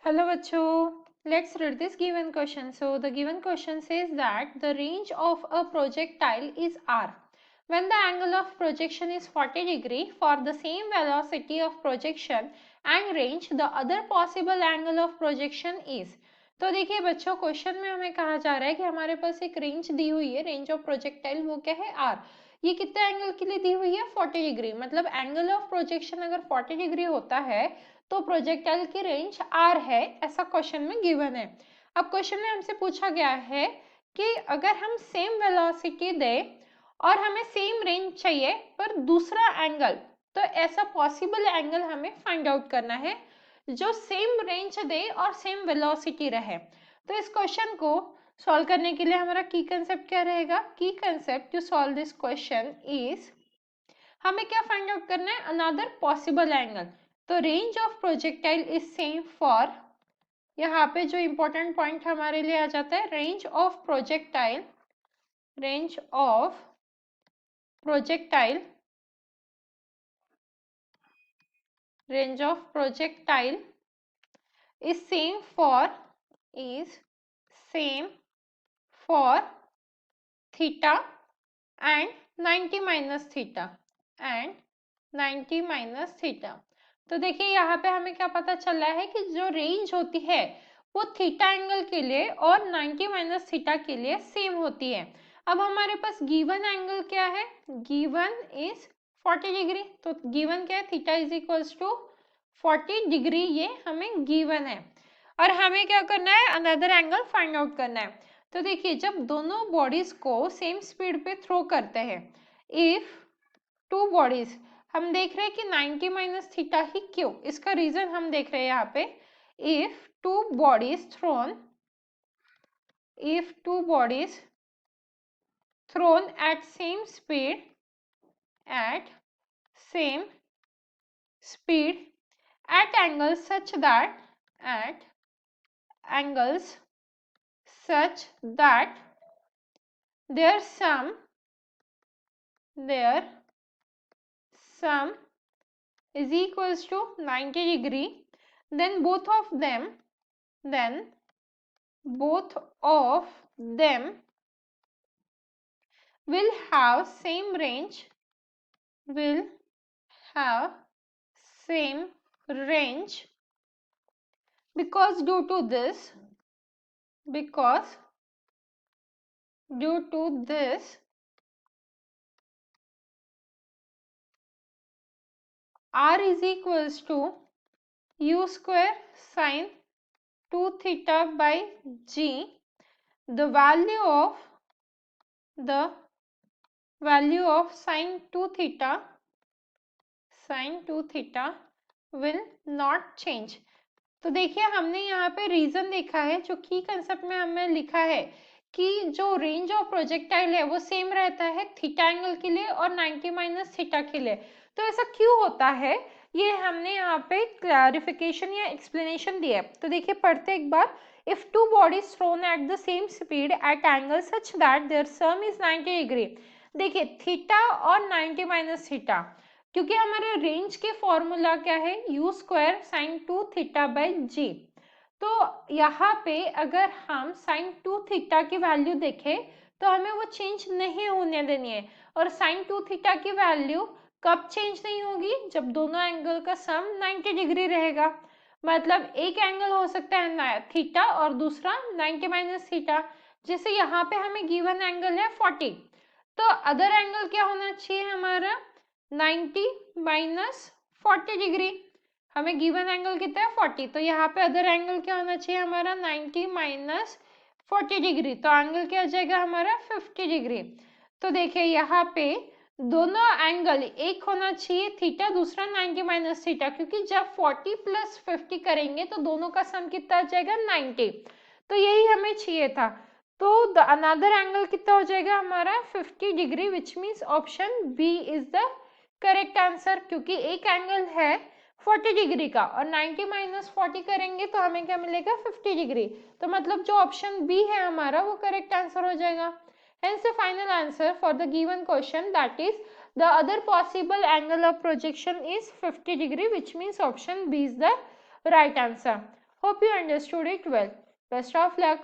Hello bachcho, let's read this given question. So the given question says that the range of a projectile is r when the angle of projection is 40 degree for the same velocity of projection and range the other possible angle of projection is. तो देखिए बच्चों question में हमें कहा जा रहा है कि हमारे पास एक रेंज दी हुई है, रेंज ऑफ प्रोजेक्टाइल वो क्या है r। ये कितने एंगल के लिए दी हुई है 40 डिग्री, मतलब एंगल ऑफ प्रोजेक्शन अगर 40 डिग्री होता है तो प्रोजेक्टाइल की रेंज r है, ऐसा क्वेश्चन में गिवन है। अब क्वेश्चन में हमसे पूछा गया है कि अगर हम सेम वेलोसिटी दें और हमें सेम रेंज चाहिए पर दूसरा एंगल, तो ऐसा पॉसिबल एंगल हमें फाइंड आउट करना है जो सेम रेंज दे और सेम वेलोसिटी रहे। तो इस क्वेश्चन को सॉल्व करने के लिए हमारा की कंसेप्ट क्या रहेगा? Key concept to solve this question is, हमें क्या फाइंड आउट करना है? Another possible angle. तो range of projectile is same for, यहाँ पे जो इंपॉर्टेंट पॉइंट हमारे लिए आ जाता है, range of projectile, range of projectile, range of projectile is same for theta and 90 minus theta and 90 minus theta। तो देखिए यहाँ पे हमें क्या पता चल रहा है कि जो रेंज होती है वो थीटा एंगल के लिए और 90 माइनस थीटा के लिए सेम होती है। अब हमारे पास गिवन एंगल क्या है? Given is 40 degree. तो गिवन क्या है? Theta is equals to 40 degree, ये हमें गिवन है और हमें क्या करना है? अनदर एंगल फाइंड आउट करना है। तो देखिए जब दोनों बॉडीज को सेम स्पीड पे थ्रो करते हैं, इफ टू बॉडीज, हम देख रहे हैं कि 90 माइनस थीटा ही क्यों? इसका रीजन हम देख रहे हैं यहाँ पे, if two bodies thrown, if two bodies thrown at same speed, at same speed at angles such that, at angles such that their sum is equals to 90 degree, then both of them will have same range, will have same range, because due to this r is equals to u square sin 2 theta by g, the value of sin 2 theta will not change। तो देखिए हमने यहाँ पे reason देखा है, जो की concept में हमने लिखा है कि जो रेंज ऑफ प्रोजेक्टाइल है वो सेम रहता है थीटा एंगल के लिए और 90 माइनस थीटा के लिए। तो ऐसा क्यों होता है, ये हमने यहाँ पे क्लैरिफिकेशन या एक्सप्लेनेशन दिया है। तो देखिए पढ़ते एक बार, if two bodies thrown at the same speed at angle such that their sum is 90 degree. देखिए थीटा और 90 माइनस थीटा, क्योंकि हमारे रेंज के फॉर्मूला क्या है? u square sine 2 theta by g. तो यहाँ पे अगर हम साइन 2 थीटा की वैल्यू देखें तो हमें वो चेंज नहीं होने देनी है, और साइन 2 थीटा की वैल्यू कब चेंज नहीं होगी? जब दोनों एंगल का सम 90 डिग्री रहेगा। मतलब एक एंगल हो सकता है थीटा और दूसरा 90 माइनस थीटा। जैसे यहाँ पे हमें गिवन एंगल है 40, तो अदर एंगल क्या होना चाहिए हमारा? 90 माइनस 40 डिग्री। हमें गिवन एंगल कितना है? 40, तो यहाँ पे अदर एंगल क्या होना चाहिए हमारा? 90 माइनस 40 डिग्री, तो एंगल क्या आ जाएगा हमारा? 50 डिग्री। तो देखिए यहाँ पे दोनों एंगल एक होना चाहिए थीटा, दूसरा 90 माइनस थीटा, क्योंकि जब 40 प्लस 50 करेंगे तो दोनों का सम कितना आ जाएगा? 90। तो यही हमें चाहिए था। तो द अनदर एंगल कितना हो जाएगा हमारा? 50 degree, which means option B is the correct answer, क्योंकि एक एंगल है 40 डिग्री का और 90 माइनस 40 करेंगे तो हमें क्या मिलेगा? 50 डिग्री। तो मतलब जो ऑप्शन बी है हमारा वो करेक्ट आंसर हो जाएगा। Hence the final answer for the given question, that is the other possible angle of projection is 50 degree, which means option B is the right answer। Hope you understood it well. Best of luck.